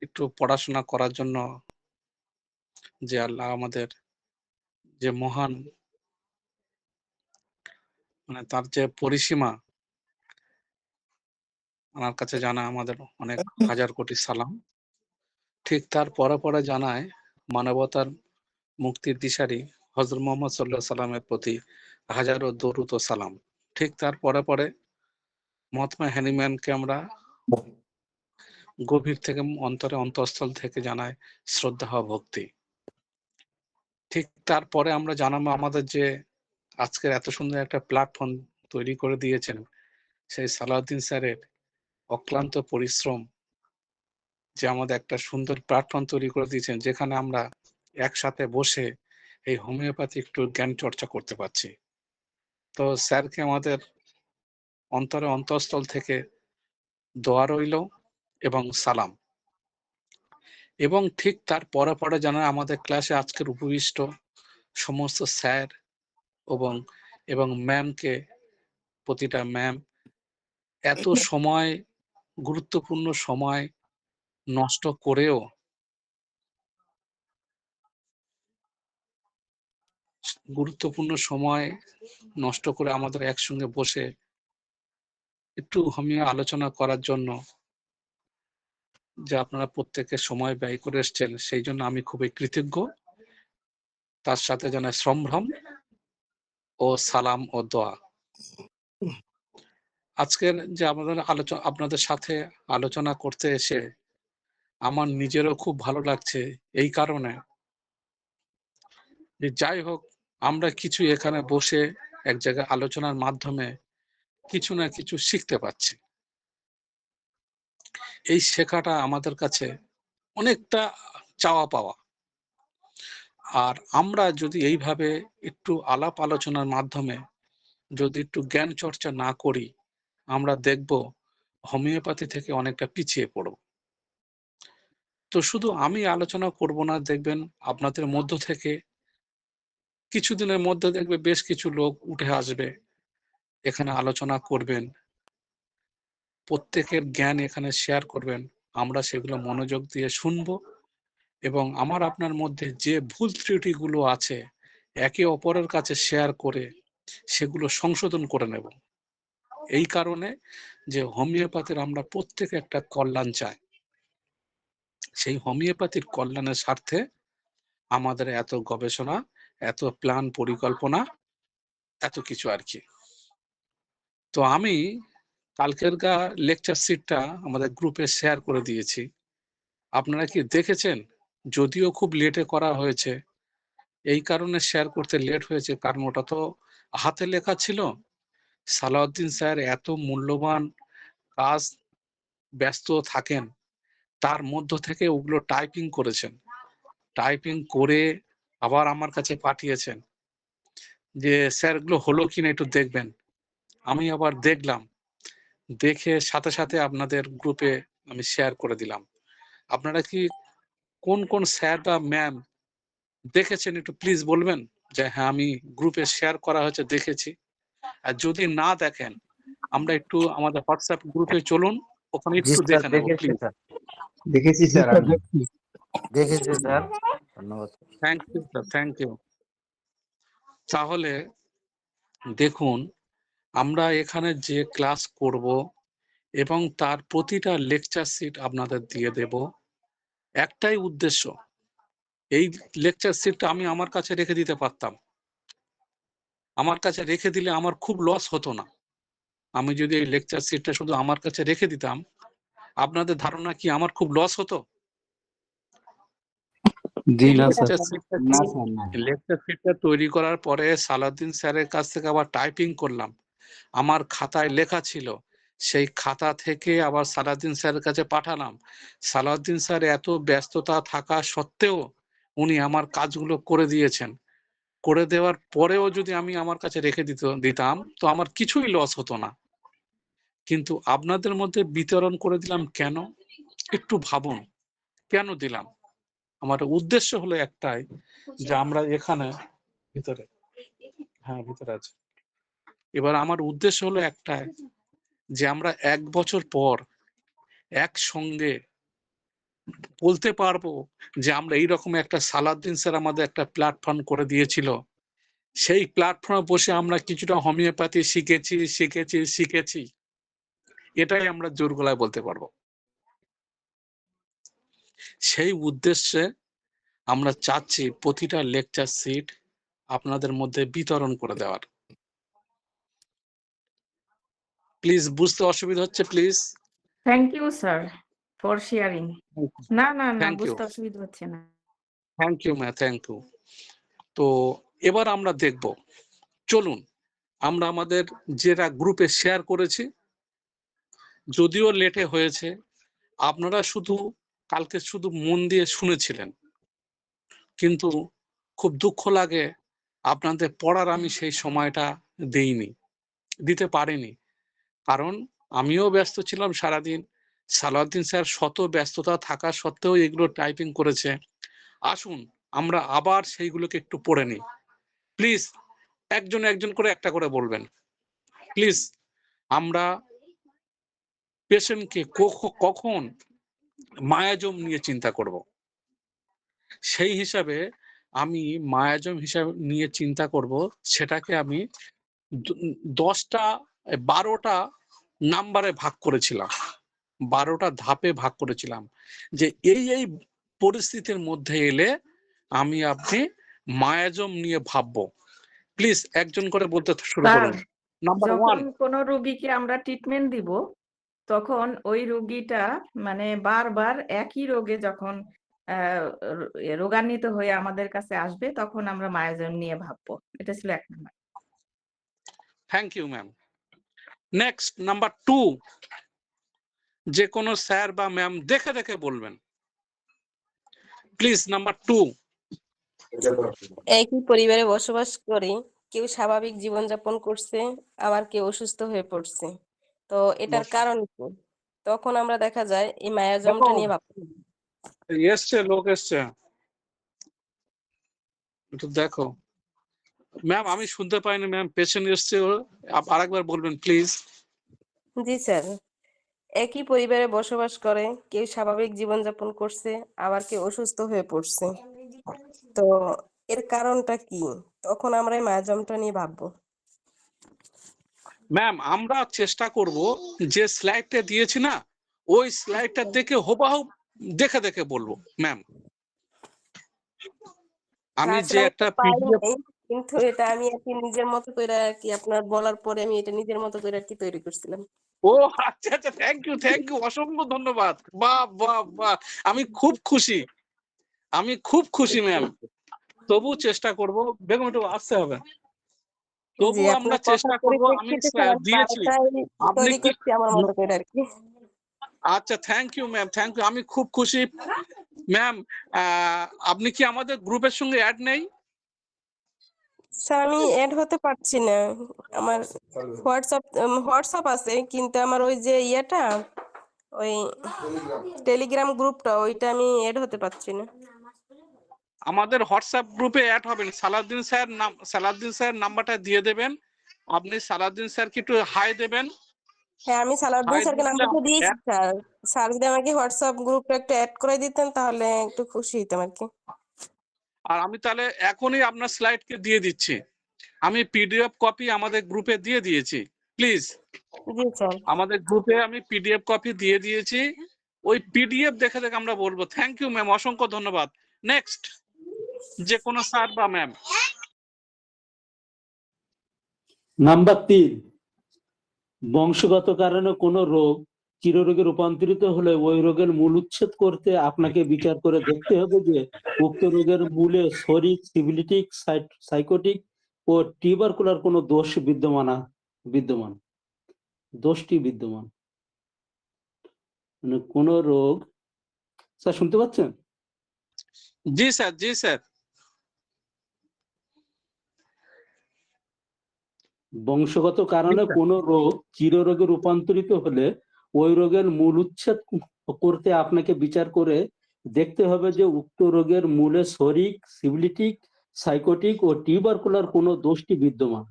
একটু পড়াশোনা করার জন্য যে আল্লাহ আমাদের যে মহান মানে তার যে পরিসীমা আমার কাছে জানা আমাদের অনেক হাজার কোটি সালাম। ঠিক তার পরে জানায় মানবতার মুক্তির দিশারি হযরত মুহাম্মদ সাল্লাল্লাহু আলাইহি সাল্লামের প্রতি হাজারো দরুদ ও সালাম। ঠিক তার পরে মহাত্মা হ্যানিম্যানকে আমরা গভীর থেকে অন্তঃস্থল থেকে জানাই শ্রদ্ধা ও ভক্তি। ঠিক তারপরে আমরা জানাবো আমাদের যে আজকের এত সুন্দর একটা প্ল্যাটফর্ম তৈরি করে দিয়েছেন সেই সালাউদ্দিন স্যারের অক্লান্ত পরিশ্রম যে আমাদের একটা সুন্দর প্ল্যাটফর্ম তৈরি করে দিয়েছেন যেখানে আমরা একসাথে বসে এই হোমিওপ্যাথি একটু জ্ঞান চর্চা করতে পারছি। তো স্যারকে আমাদের অন্তঃস্থল থেকে দোয়া রইল এবং সালাম। এবং ঠিক তার পরে জানা আমাদের ক্লাসে আজকের উপবিষ্ট সমস্ত স্যার এবং এবং ম্যামকে প্রতিটা ম্যাম এত সময় গুরুত্বপূর্ণ সময় নষ্ট করেও গুরুত্বপূর্ণ সময় নষ্ট করে আমাদের একসঙ্গে বসে একটু হোমিও আলোচনা করার জন্য যে আপনারা প্রত্যেকে সময় ব্যয় করে এসছেন সেই জন্য আমি খুবই কৃতজ্ঞ। তার সাথে জানাই সম্ভ্রম ও সালাম ও দোয়া। আজকের যে আমাদের আপনাদের সাথে আলোচনা করতে এসে আমার নিজেরও খুব ভালো লাগছে এই কারণে যে যাই হোক আমরা কিছু এখানে বসে এক জায়গায় আলোচনার মাধ্যমে কিছু না কিছু শিখতে পাচ্ছি। এই শেখাটা আমাদের কাছে অনেকটা চাওয়া পাওয়া। আর আমরা যদি এইভাবে একটু আলাপ আলোচনার মাধ্যমে যদি একটু জ্ঞান চর্চা না করি আমরা দেখব হোমিওপ্যাথি থেকে অনেকটা পিছিয়ে পড়ব। তো শুধু আমি আলোচনা করব না, দেখবেন আপনাদের মধ্য থেকে কিছুদিনের মধ্যে দেখবে বেশ কিছু লোক উঠে আসবে, এখানে আলোচনা করবেন, প্রত্যেকের জ্ঞান এখানে শেয়ার করবেন, আমরা সেগুলো মনোযোগ দিয়ে শুনবো এবং আমার আপনার মধ্যে যে ভুল ত্রুটিগুলো আছে একে অপরের কাছে শেয়ার করে সেগুলো সংশোধন করে নেব। এই কারণে যে হোমিওপ্যাথির আমরা প্রত্যেকে একটা কল্যাণ চাই, সেই হোমিওপ্যাথির কল্যাণের স্বার্থে আমাদের এত গবেষণা, এত প্ল্যান পরিকল্পনা, এত কিছু আর কি। তো আমি কালকের লেকচার শিটটা আমাদের গ্রুপে শেয়ার করে দিয়েছি, আপনারা কি দেখেছেন? যদিও খুব লেটে করা হয়েছে, এই কারণে শেয়ার করতে লেট হয়েছে কারণ ওটা তো হাতে লেখা ছিল। সালাউদ্দিন স্যার এত মূল্যবান কাজ ব্যস্ত থাকেন, তার মধ্য থেকে ওগুলো টাইপিং করেছেন, টাইপিং করে আবার আমার কাছে পাঠিয়েছেন যে স্যার এগুলো হলো কিনা একটু দেখবেন। আমি আবার দেখলাম, দেখে সাথে সাথে আপনাদের গ্রুপে আমি শেয়ার করে দিলাম। আপনারা কি কোন কোন স্যার বা ম্যাম দেখেছেন একটু প্লিজ বলবেন যে হ্যাঁ আমি গ্রুপে শেয়ার করা হয়েছে দেখেছি। আর যদি না দেখেন আমরা একটু আমাদের হোয়াটসঅ্যাপ গ্রুপে চলুন, ওখানে জি একটু স্যার, দেখে নেব দেখেছি প্লিজ। স্যার, দেখেছি জি স্যার, স্যার, আমি দেখছি। দেখেছি স্যার, ধন্যবাদ। Thank you sir, thank you. তাহলে দেখুন আমরা এখানে যে ক্লাস করব এবং তার প্রতিটা লেকচার শিট আপনাদের দিয়ে দেব, একটাই উদ্দেশ্য। এই লেকচার শিটটা আমি আমার কাছে রেখে দিতে পারতাম, আমার কাছে রেখে দিলে আমার খুব লস হতো না। আমি যদি এই লেকচার শিটটা শুধু আমার কাছে রেখে দিতাম, আপনাদের ধারণা কি আমার খুব লস হতো? জি এই না স্যার। লেকচার শিটটা তৈরি করার পরে সালাউদ্দিন স্যারের কাছ থেকে আবার টাইপিং করলাম, আমার খাতায় লেখা ছিল, সেই খাতা থেকে আবার সালাউদ্দিন স্যারের কাছে পাঠালাম। সালাউদ্দিন স্যার এত ব্যস্ততা থাকা সত্ত্বেও উনি আমার কাজগুলো করে দিয়েছেন। করে দেওয়ার পরেও যদি আমি আমার কাছে রেখে দিতাম তো আমার কিছুই লস হতো না। কিন্তু আপনাদের মধ্যে বিতরণ করে দিলাম কেন? একটু ভাবুন কেন দিলাম? আমার উদ্দেশ্য হলো একটাই যে আমরা এখানে ভিতরে, হ্যাঁ ভিতরে আছে। এবার আমার উদ্দেশ্য হলো একটাই যে আমরা 1 বছর পর একসঙ্গে বলতে পারবো যে আমরা এইরকম একটা সালাউদ্দিন স্যার আমাদের একটা প্ল্যাটফর্ম করে দিয়েছিল, সেই প্ল্যাটফর্মে বসে আমরা কিছুটা হোমিওপ্যাথি শিখেছি, এটাই আমরা জোর গলায় বলতে পারবো। সেই উদ্দেশ্যে আমরা চাচ্ছি প্রতিটা লেকচার সিট আপনাদের মধ্যে বিতরণ করে দেওয়ার। প্লিজ, বুঝতে অসুবিধা হচ্ছে please? Thank you sir for sharing. না না না, থ্যাংক ইউ, বুঝতে অসুবিধা হচ্ছে না। Thank you ma'am, thank you. তো এবার আমরা দেখব, চলুন আমরা আমাদের যেটা গ্রুপে শেয়ার করেছি, যদিও লেটে হয়েছে, আপনারা শুধু কালকে শুধু মন দিয়ে শুনেছিলেন, কিন্তু খুব দুঃখ লাগে আপনাদের পড়ার আমি সেই সময়টা দিতে পারিনি, কারণ আমিও ব্যস্ত ছিলাম সারাদিন। সালাউদ্দিন স্যার শত ব্যস্ততা থাকা সত্ত্বেও এগুলো টাইপিং করেছে। আসুন আমরা আবার সেইগুলোকে একটু পড়ে নিই। প্লিজ একজন একজন করে একটা করে বলবেন প্লিজ। আমরা পেশেন্টকে কখন মায়াজম নিয়ে চিন্তা করব, সেই হিসাবে আমি মায়াজম হিসাবে নিয়ে চিন্তা করব, সেটাকে আমি 10টা 12টা নাম্বারে ভাগ করেছিলাম, 12টা ধাপে ভাগ করেছিলাম, যে এই পরিস্থিতির মধ্যে এলে আপনি মায়াজম নিয়ে ভাববো। প্লিজ একজন করে বলতে শুরু স্যার, করুন। নাম্বার যখন 1। কোনো রোগীকে আমরা ট্রিটমেন্ট দিব, তখন ওই রোগীটা মানে বারবার একই রোগে যখন রোগান্বিত হয়ে আমাদের কাছে আসবে, তখন আমরা মায়াজম নিয়ে ভাববো। এটা ছিল 1 number. Thank you ma'am. Next number 2, যে কোনো স্যার বা ম্যাম দেখে দেখে বলবেন প্লিজ। নাম্বার 2। একই পরিবারে বসবাস করে কেউ স্বাভাবিক জীবনযাপন করছে, আবার কেউ অসুস্থ হয়ে পড়ছে। তো এটার কারণ কি? তখন আমরা দেখা যায় এই মায়াজমটা নিয়ে ভাবতে হবে। এসছে, লোক এসছে, একটু দেখো। ম্যাম আমি শুনতে পাইনি ম্যাম, পেশেন্ট এসছে, আরেকবার বলবেন প্লিজ। জি স্যার, একই পরিবারে বসবাস করে কেউ স্বাভাবিক জীবনযাপন করছে, আবার কেউ অসুস্থ হয়ে পড়ছে। তো এর কারণটা কি? তখন আমরা এই মায়াজমটা নিয়ে ভাববো। ম্যাম আমরা চেষ্টা করব যে স্লাইডটা দিয়েছি না, ওই স্লাইডটা দেখে হুবহু দেখে দেখে বলবো ম্যাম। আমি যে আসলে একটা পাইনি, পিডিএফ, কিন্তু এটা আমি আর কি নিজের মতো করে আর কি আপনার বলার পরে আমি এটা নিজের মতো করে আর কি তৈরি করছিলাম। ও আচ্ছা আচ্ছা, থ্যাংক ইউ অসংখ্য ধন্যবাদ। বাহ বাহ বাহ, আমি খুব খুশি ম্যাম। তবু চেষ্টা করব, বেগম একটু আসতে হবে, তবু জি, আমরা আপনার চেষ্টা কথার করব। আমি পরিপ্রেক্ষিতে স্যার দিয়েছি, বারোটাই আপনি তৈরি কি? করছি আমার মতো করে আর কি। আচ্ছা thank you ma'am, thank you, আমি খুব খুশি ম্যাম। আপনি কি আমাদের গ্রুপের সঙ্গে অ্যাড নেই? স্যার আমি এড হতে পারছি না, আমার হোয়াটসঅ্যাপ আছে, কিন্তু আমার ওই যে ইয়েটা, ওই টেলিগ্রাম গ্রুপটা, ওইটা আমি এড হতে পারছি না। আমাদের হোয়াটসঅ্যাপ গ্রুপে অ্যাড হবেন। সালাউদ্দিন স্যার নাম্বারটা দিয়ে দেবেন, আপনি সালাউদ্দিন স্যারকে একটু হাই দেবেন। হ্যাঁ, আমি সালাউদ্দিন হাই স্যারকে দিলে নাম্বারটা দিয়েছি স্যার। স্যার যদি আমাকে হোয়াটসঅ্যাপ গ্রুপটা একটু অ্যাড করে দিতেন তাহলে একটু খুশি হতাম আর কি। আর আমি তাহলে এখনই আপনার স্লাইডকে দিয়ে দিচ্ছি। আমি পিডিএফ কপি আমাদের গ্রুপে দিয়ে দিয়েছি। Please, G sir. আমাদের গ্রুপে আমি পিডিএফ কপি দিয়ে দিয়েছি, ওই পিডিএফ দেখে দেখে আমরা বলবো। থ্যাংক ইউ ম্যাম, অসংখ্য ধন্যবাদ। নেক্সট, যে কোনো স্যার বা ম্যাম। নাম্বার 3, বংশগত কারণে কোনো রোগ চিররোগে রূপান্তরিত হলে ওই রোগের মূল উচ্ছেদ করতে আপনাকে বিচার করে দেখতে হবে যে উক্ত রোগের মূলে শরিক, সিফিলিটিক, সাইকোটিক ও টিউবারকুলার কোনো দোষটি বিদ্যমান। মানে কোনো রোগ, স্যার শুনতে পাচ্ছেন? জি স্যার, জি স্যার। বংশগত কারণে কোনো রোগ চিররোগে রূপান্তরিত হলে ওই রোগের মূল উচ্ছেদ করতে আপনাকে বিচার করে দেখতে হবে যে উক্ত রোগের মূলে শরিক, সিফিলিটিক, সাইকোটিক ও টিউবারকুলার কোনো দোষটি বিদ্যমান।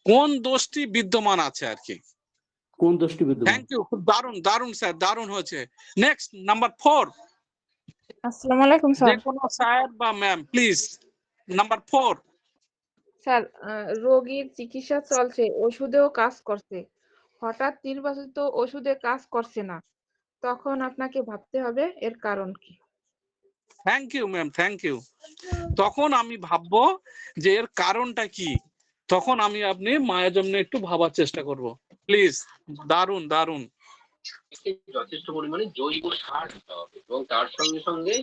কোন দোষটি বিদ্যমান আছে আর কি। কোন দোষটি বিদ্যমান? থ্যাংক ইউ, খুব দারুণ দারুণ স্যার, দারুণ হয়েছে। নেক্সট নাম্বার 4, আসসালামু আলাইকুম যে স্যার। কোনো স্যার বা ম্যাম প্লিজ। নাম্বার 4, স্যার, রোগীর চিকিৎসা চলছে, ওষুধেও কাজ করছে। হঠাৎ নির্বাচিত ওষুধে কাজ করছে না। তখন আপনাকে ভাবতে হবে এর কারণ কি? Thank you ma'am, thank you. তখন আমি ভাববো যে এর কারণটা কি, তখন আমি আপনি মায়াজম নিয়ে একটু ভাবার চেষ্টা করব প্লিজ। দারুন দারুন। যথেষ্ট পরিমাণে জৈব সার দিতে হবে এবং তার সঙ্গে সঙ্গে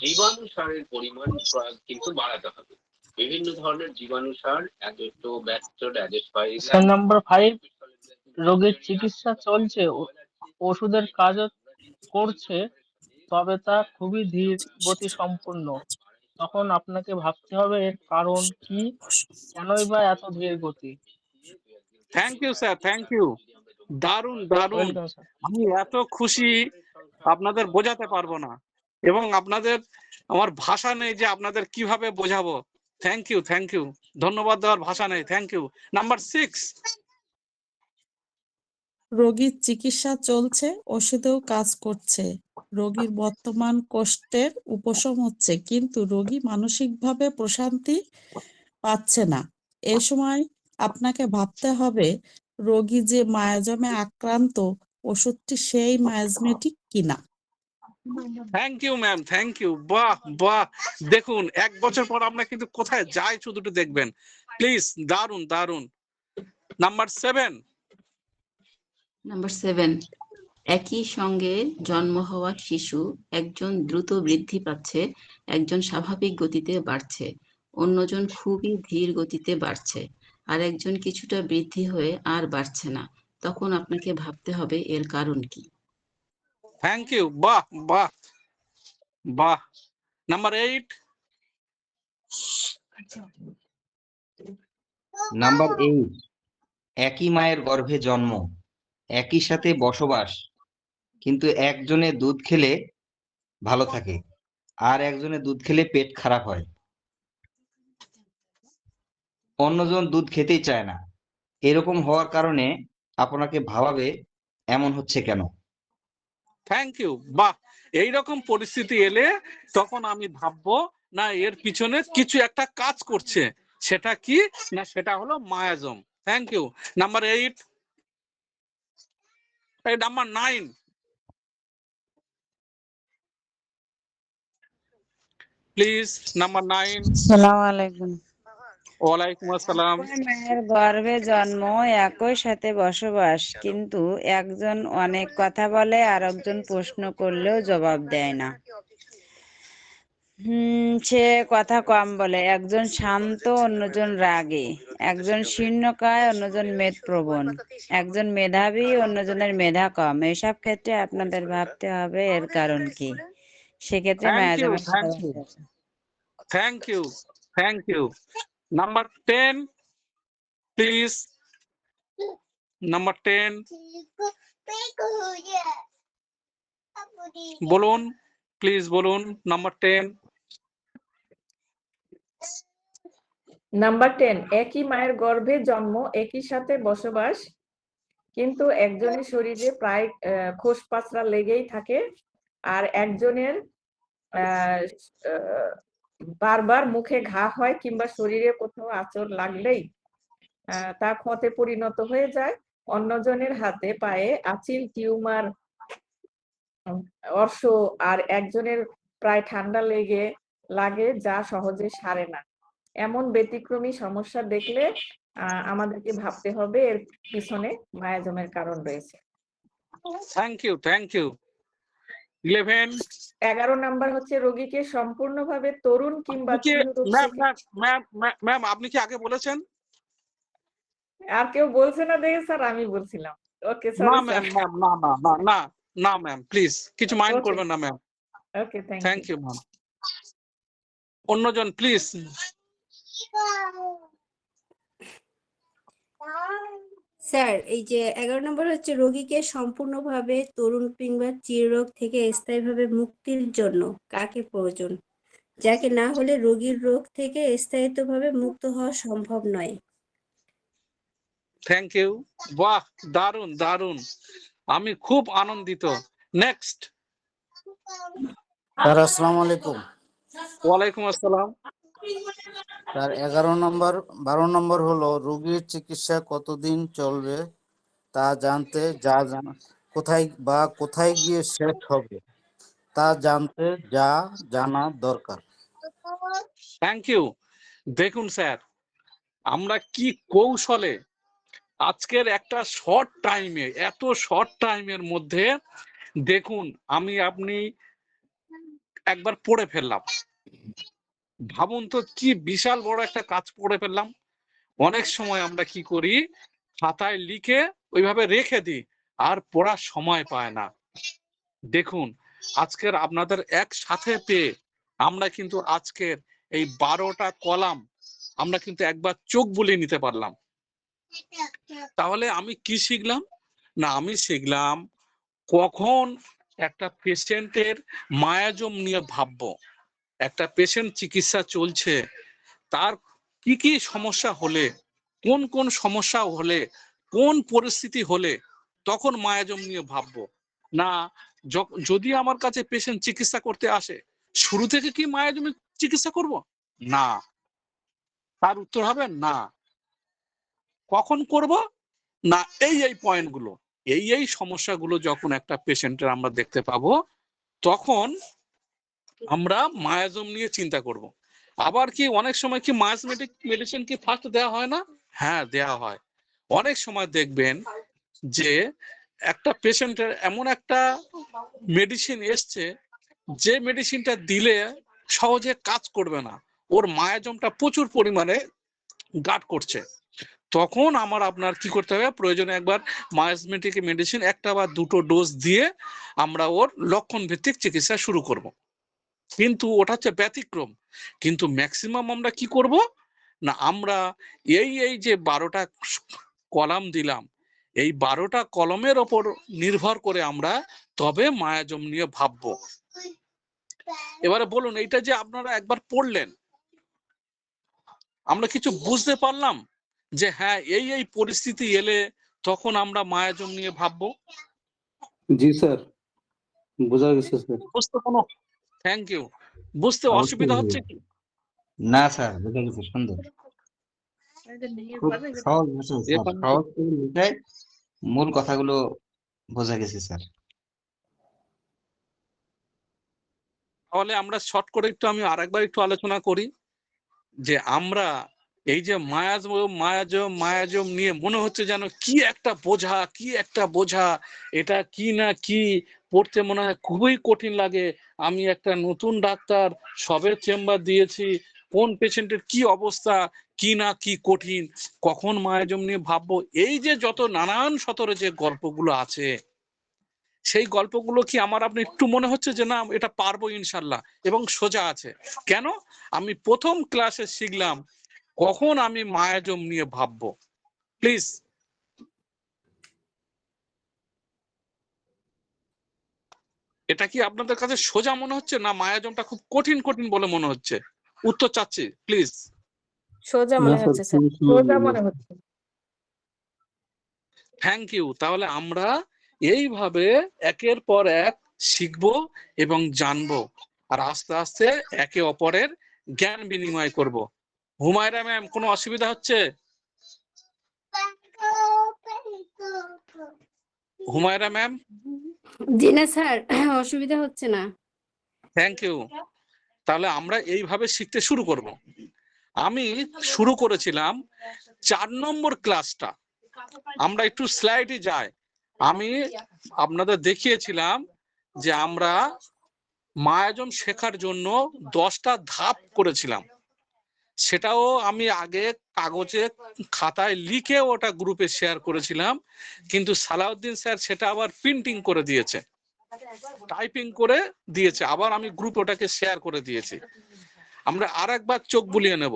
জীবাণু সারের পরিমাণ প্রয়োগ কিন্তু বাড়াতে হবে। বিভিন্ন ধরনের জীবাণু সার, অ্যাজোটো, ব্যাক্টোর, অ্যাজোস্পাইরিল। নাম্বার 5, রোগীর চিকিৎসা চলছে, ওষুধের কাজও করছে, তবে তা খুবই ধীর গতি সম্পন্ন। তখন আপনাকে ভাবতে হবে এর কারণ কি, কেনই বা এত ধীর গতি। Thank you sir, thank you. দারুন দারুন। Welcome sir. আমি এত খুশি আপনাদের বোঝাতে পারবো না, এবং আপনাদের আমার ভাষা নেই যে আপনাদের কিভাবে বোঝাবো। Thank you, thank you. ধন্যবাদ দেওয়ার ভাষা নেই। Thank you. নাম্বার 6, রোগীর চিকিৎসা চলছে, ওষুধেও কাজ করছে। রোগীর বর্তমান কষ্টের উপশম হচ্ছে, কিন্তু রোগী মানসিকভাবে প্রশান্তি পাচ্ছে না। এ সময় আপনাকে ভাবতে হবে রোগী যে মায়াজমে আক্রান্ত, ওষুধটি সেই মায়াজমেটিক কিনা। Thank you ma'am, thank you. বাহ বাহ। দেখুন 1 বছর পর আমরা কিন্তু কোথায় যাই শুধু একটু দেখবেন প্লিজ। দারুন দারুন। নাম্বার 7, নাম্বার 7, একই সঙ্গে জন্ম হওয়া শিশু একজন দ্রুত বৃদ্ধি পাচ্ছে, একজন স্বাভাবিক গতিতে বাড়ছে, অন্যজন খুবই ধীর গতিতে বাড়ছে, আর একজন কিছুটা বৃদ্ধি হয়ে আর বাড়ছে না। তখন আপনাকে ভাবতে হবে এর কারণ কি। Thank you. বাহ বাহ বাহ। নাম্বার 8, নাম্বার 8, একই মায়ের গর্ভে জন্ম, একই সাথে বসবাস, কিন্তু একজনে দুধ খেলে ভালো থাকে আর একজনে দুধ খেলে পেট খারাপ হয়। অন্যজন দুধ খেতেই চায় না। এরকম হওয়ার কারণে আপনাকে ভাবাবে এমন হচ্ছে কেন। Thank you. বাহ। এইরকম পরিস্থিতি এলে তখন আমি ভাববো না এর পিছনে কিছু একটা কাজ করছে, সেটা কি না সেটা হলো miasm. Thank you. Number 8, number 9, please. Number 9। আসসালামু আলাইকুম। ওয়ালাইকুম আসসালাম। একই মায়ের গর্ভে জন্ম, একই সাথে বসবাস, কিন্তু একজন অনেক কথা বলে আর একজন প্রশ্ন করলেও জবাব দেয় না। সে কথা কম বলে, একজন শান্ত, অন্যজন রাগী, একজন শীর্ণকায়, অন্যজন মেদপ্রবণ, একজন মেধাবী, অন্যজনের মেধা কম। এসব ক্ষেত্রে আপনাদের ভাবতে হবে এর কারণ কি। সেক্ষেত্রে থ্যাংক ইউ, মায়াজামের thank you, thank you, thank you. Number 10, please. Number 10, বলুন প্লিজ, বলুন। নাম্বার 10, নাম্বার 10, একই মায়ের গর্ভে জন্ম, একই সাথে বসবাস, কিন্তু একজনের শরীরে প্রায় খোসপাঁচড়া লেগেই থাকে, আর একজনের বারবার মুখে ঘা হয় কিংবা শরীরে কোথাও আঁচড় লাগলেই তা ক্ষতে পরিণত হয়ে যায়। অন্যজনের হাতে পায়ে আঁচিল, টিউমার, অর্শ, আর একজনের প্রায় ঠান্ডা লাগে যা সহজে সারে না। এমন ব্যতিক্রমী সমস্যা দেখলে আমাদেরকে ভাবতে হবে এর পিছনে মায়াজমের কারণ রয়েছে। Thank you, thank you. 11, 11 number হচ্ছে রোগীকে সম্পূর্ণভাবে তরুণ কিংবা চিররোগ থেকে। ম্যাম আপনি কি আগে বলেছেন? আর কেউ বলছে না দেখে স্যার আমি বলছিলাম। ওকে, না সরি ম্যাম, স্যার। না না না না না ম্যাম, প্লিজ কিছু মাইন্ড ওকে, করবেন না ma'am. Okay, thank you ma'am. অন্যজন প্লিজ। স্যার, এই যে 11 নম্বর হচ্ছে রোগীকে সম্পূর্ণভাবে তরুণ কিংবা চিররোগ থেকে স্থায়ীভাবে মুক্তির জন্য কাকে প্রয়োজন, যাকে না হলে রোগীর রোগ থেকে স্থায়িত্বভাবে মুক্ত হওয়া সম্ভব নয়। Thank you. বাহ, দারুন দারুন। আমি খুব আনন্দিত। নেক্সট। স্যার আসসালামু আলাইকুম। ওয়ালাইকুম আসসালাম। স্যার 12 নম্বর হলো রোগীর চিকিৎসা কতদিন চলবে তা জানতে কোথায় গিয়ে শেষ হবে তা জানতে যা জানা দরকার। Thank you. দেখুন স্যার, আমরা কি কৌশলে আজকের একটা শর্ট টাইমে, এত শর্ট টাইমের মধ্যে দেখুন আপনি একবার পড়ে ফেললাম। ভাবুন তো কি বিশাল বড় একটা কাজ পড়ে ফেললাম। অনেক সময় আমরা কি করি, খাতায় লিখে ওইভাবে রেখে দিই, আর পড়ার সময় পায় না। দেখুন আজকের আপনাদের একসাথে পেয়ে আমরা কিন্তু আজকের এই 12টা কলাম আমরা কিন্তু একবার চোখ বুলিয়ে নিতে পারলাম। তাহলে আমি কি শিখলাম? না, আমি শিখলাম কখন একটা পেশেন্টের মায়াজম নিয়ে ভাববো। একটা পেশেন্ট চিকিৎসা চলছে, তার কি কি সমস্যা হলে, কোন কোন সমস্যা হলে, কোন পরিস্থিতি হলে তখন মায়াজম নিয়ে ভাববো। না, যদি আমার কাছে পেশেন্ট চিকিৎসা করতে আসে, শুরু থেকে কি মায়াজমের চিকিৎসা করব? না, তার উত্তর হবে না। কখন করব? না, এই পয়েন্টগুলো, এই সমস্যাগুলো যখন একটা পেশেন্টের আমরা দেখতে পাবো, তখন আমরা মায়াজম নিয়ে চিন্তা করব। আবার কি অনেক সময় কি মায়াজমেটিক মেডিসিন কি ফার্স্ট দেওয়া হয় না? হ্যাঁ, দেওয়া হয়। অনেক সময় দেখবেন যে একটা পেশেন্টের এমন একটা মেডিসিন এসছে, যে মেডিসিনটা দিলে সহজে কাজ করবে না, ওর মায়াজমটা প্রচুর পরিমাণে গাঢ় করছে। তখন আপনার কি করতে হবে, প্রয়োজনে একবার মায়াজমেটিক মেডিসিন একটা বা দুটো ডোজ দিয়ে আমরা ওর লক্ষণ ভিত্তিক চিকিৎসা শুরু করব। কিন্তু ওটা হচ্ছে ব্যতিক্রম। কিন্তু ম্যাক্সিমাম আমরা কি করব না, আমরা এই যে 12টা কলাম দিলাম, এই 12টা কলমের ওপর নির্ভর করে আমরা তবে মায়াজম নিয়ে ভাববো। এবারে বলুন, এইটা যে আপনারা একবার পড়লেন, আমরা কিছু বুঝতে পারলাম যে হ্যাঁ এই পরিস্থিতি এলে তখন আমরা মায়াজম নিয়ে ভাববো? জি স্যার, বোঝা গেছে স্যার। বুঝতে কোনো থ্যাংক ইউ। বুঝতে অসুবিধা হচ্ছে কি? না স্যার, বুঝে গেছে, সুন্দর, খুব সহজ ভাষায় স্যার, সহজ করে ভাষায় মূল কথাগুলো বোঝা গেছে স্যার। তাহলে আমরা শর্ট করে আমি আরেকবার একটু আলোচনা করি যে আমরা এই যে মায়াজম নিয়ে মনে হচ্ছে যেন কি একটা বোঝা, এটা কি না কি, পড়তে মনে হয় খুবই কঠিন লাগে। আমি একটা নতুন ডাক্তার, সবে চেম্বার দিয়েছি, কোন পেশেন্টের কি অবস্থা, কি না কি কঠিন, কখন মায়াজম নিয়ে ভাববো। এই যে যত নানান সতরে যে গল্পগুলো আছে, সেই গল্পগুলো কি আপনি একটু মনে হচ্ছে যে না এটা পারবো ইনশাল্লাহ, এবং সোজা আছে? কেন? আমি প্রথম ক্লাসে শিখলাম কখন আমি মায়াজম নিয়ে ভাববো। প্লিজ, এটা কি আপনাদের কাছে সোজা মনে হচ্ছে, না মায়াজমটা খুব কঠিন বলে মনে হচ্ছে? উত্তর চাচ্ছি প্লিজ। সোজা না মনে স্যার, হচ্ছে স্যার। খুবই সহজ সোজা মনে মনে হচ্ছে। হচ্ছে। Thank you. তাহলে আমরা এইভাবে একের পর এক শিখবো এবং জানবো, আর আস্তে আস্তে একে অপরের জ্ঞান বিনিময় করব। হুমায়রা ম্যাম, কোনো অসুবিধা হচ্ছে? হুমায়রা ম্যাম? জি না স্যার, অসুবিধা হচ্ছে না। Thank you. তাহলে আমরা এইভাবে শিখতে শুরু করব। আমি শুরু করেছিলাম 4 নম্বর ক্লাসটা। আমরা একটু স্লাইডে যাই। আমি আপনাদের দেখিয়েছিলাম যে আমরা মায়াজম শেখার জন্য 10টা ধাপ করেছিলাম। সেটাও আমি আগে কাগজে খাতায় লিখে ওটা গ্রুপে শেয়ার করেছিলাম, কিন্তু সালাউদ্দিন স্যার সেটা আবার প্রিন্টিং করে দিয়েছে, টাইপিং করে দিয়েছে, আবার আমি গ্রুপ ওটাকে শেয়ার করে দিয়েছি। আমরা আরেকবার চোখ বুলিয়ে নেব।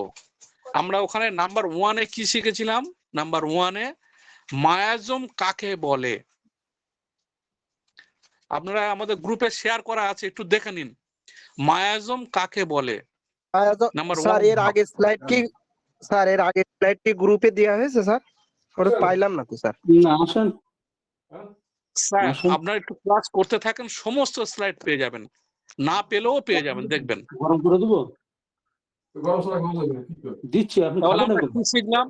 আমরা ওখানে নাম্বার 1-এ কি শিখেছিলাম? নাম্বার 1-এ মায়াজম কাকে বলে। আপনারা আমাদের গ্রুপে শেয়ার করা আছে, একটু দেখে নিন মায়াজম কাকে বলে। নাম্বার স্যার 1 এর আগে স্লাইড কি গ্রুপে দেওয়া হয়েছে স্যার? ওটা পাইলাম না তো স্যার। না, আসেন স্যার, আসেন। আপনারা একটু ক্লাস করতে থাকেন, সমস্ত স্লাইড পেয়ে যাবেন। না পেলেও পেয়ে যাবেন, দেখবেন। গরম করে দেবো? দিচ্ছি, আপনি তাহলে খাবেন আমরা এখন? কি শিখলাম?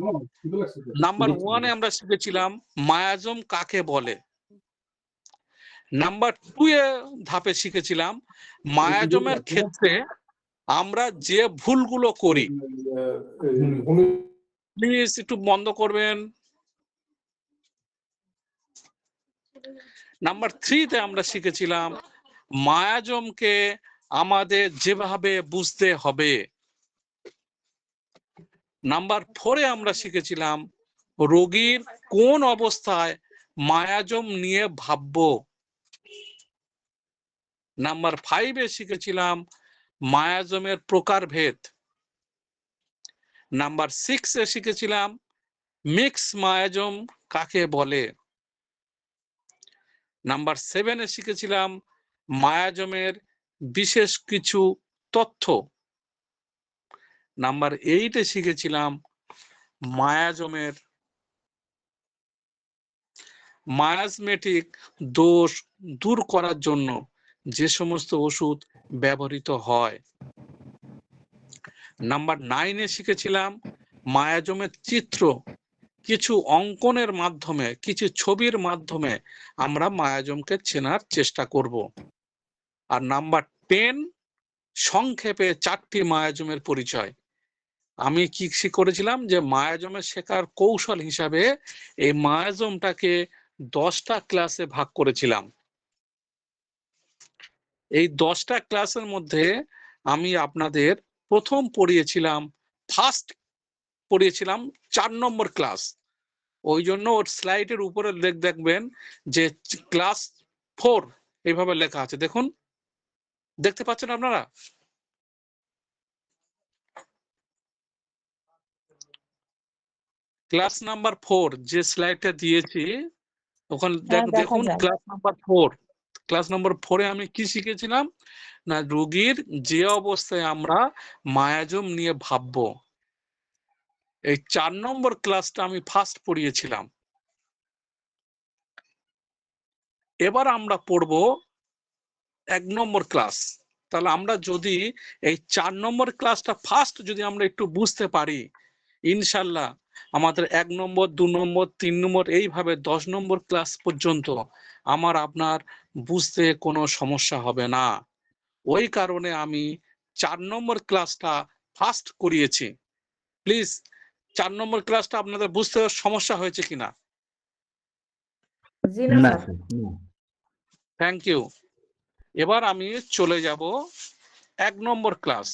নাম্বার দিচ্ছি। 1 এ আমরা শিখেছিলাম মায়াজম কাকে বলে। নাম্বার 2 এ ধাপে শিখেছিলাম মায়াজমের ক্ষেত্রে আমরা যে ভুলগুলো করি। প্লিজ একটু বন্ধ করবেন। নাম্বার 3 তে আমরা শিখেছিলাম মায়াজমকে আমাদের যেভাবে বুঝতে হবে। নাম্বার 4 এ আমরা শিখেছিলাম রোগীর কোন অবস্থায় মায়াজম নিয়ে ভাববো। নাম্বার 5 এ শিখেছিলাম মায়াজমের প্রকারভেদ। নাম্বার 6 এ শিখেছিলাম মিক্স মায়াজম কাকে বলে। নাম্বার 7 এ শিখেছিলাম মায়াজমের বিশেষ কিছু তথ্য। নাম্বার 8 এ শিখেছিলাম মায়াজমের মায়াজমেটিক দোষ দূর করার জন্য যে সমস্ত ওষুধ ব্যবহৃত হয়। নাম্বার 9 এ শিখেছিলাম মায়াজমের চিত্র, কিছু অঙ্কনের মাধ্যমে, কিছু ছবির মাধ্যমে আমরা মায়াজমকে চেনার চেষ্টা করব। আর নাম্বার 10 সংক্ষেপে 4টি মায়াজমের পরিচয়। আমি কি করেছিলাম যে মায়াজমের শেখার কৌশল হিসাবে এই মায়াজমটাকে 10টা ক্লাসে ভাগ করেছিলাম। এই 10টা ক্লাসের মধ্যে আমি আপনাদের প্রথম পড়িয়েছিলাম, ফার্স্ট পড়িয়েছিলাম 4 নম্বর ক্লাস। ওই জন্য ওর স্লাইডের উপরে দেখবেন যে ক্লাস 4 এইভাবে লেখা আছে, দেখুন, দেখতে পাচ্ছেন আপনারা? ক্লাস নাম্বার 4 যে স্লাইডটা দিয়েছি ওখানে দেখুন ক্লাস নাম্বার 4। ক্লাস নাম্বার 4 এ আমি কি শিখেছিলাম না রোগীর যে অবস্থায় আমরা মায়াজম নিয়ে ভাববো। এই 4 নম্বর ক্লাসটা আমি ফার্স্ট পড়িয়েছিলাম। এবার আমরা পড়বো 1 নম্বর ক্লাস। তাহলে আমরা যদি এই 4 নম্বর ক্লাসটা ফার্স্ট যদি আমরা একটু বুঝতে পারি, ইনশাল্লাহ আমাদের 1 নম্বর 2 নম্বর 3 নম্বর এইভাবে 10 নম্বর ক্লাস পর্যন্ত আমার আপনার বুঝতে কোনো সমস্যা হবে না। ওই কারণে আমি 4 নম্বর ক্লাসটা ফার্স্ট করিয়েছি। প্লিজ 4 নম্বর ক্লাসটা আপনাদের বুঝতে সমস্যা হয়েছে কিনা? জি না না স্যার। স্যার, না। Thank you. এবার আমি চলে যাব 1 নম্বর ক্লাস।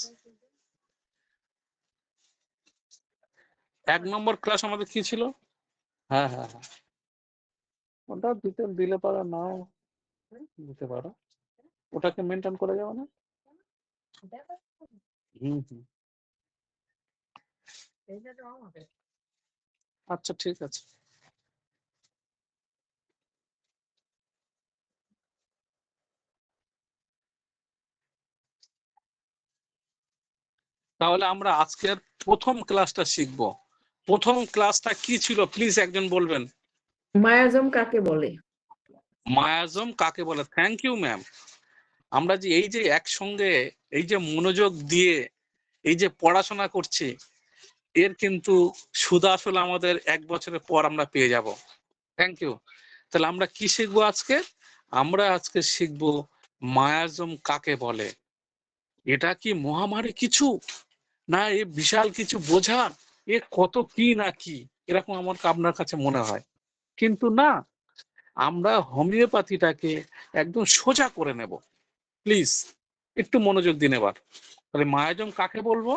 1 নম্বর ক্লাস আমাদের কি ছিল? হ্যাঁ হ্যাঁ হ্যাঁ, ওটা দিলে পারো নাও দিতে পারো, ওটাকে মেনটেন করা যাবে না। হুম হুম, আচ্ছা ঠিক আছে। তাহলে আমরা আজকের প্রথম ক্লাসটা শিখব। প্রথম ক্লাসটা কি ছিল প্লিজ একজন বলবেন? মায়াজম কাকে বলে? মায়াজম কাকে বলে। Thank you ma'am. আমরা যে এই যে একসঙ্গে এই যে মনোযোগ দিয়ে এই যে পড়াশোনা করছি, এর কিন্তু সুদ আসলে আমাদের 1 বছরের পর আমরা পেয়ে যাব। Thank you. তাহলে আমরা কি শিখবো আজকে? আমরা আজকে শিখবো মায়াজম কাকে বলে। এটা কি মহামারী কিছু, না এ বিশাল কিছু বোঝা, এ কত কি না কি এরকম আমার আপনার কাছে মনে হয়, কিন্তু না, আমরা হোমিওপ্যাথিটাকে একদম সোজা করে নেব। প্লিজ একটু মনোযোগ দিন এবার। তাহলে মায়াজম কাকে বলবো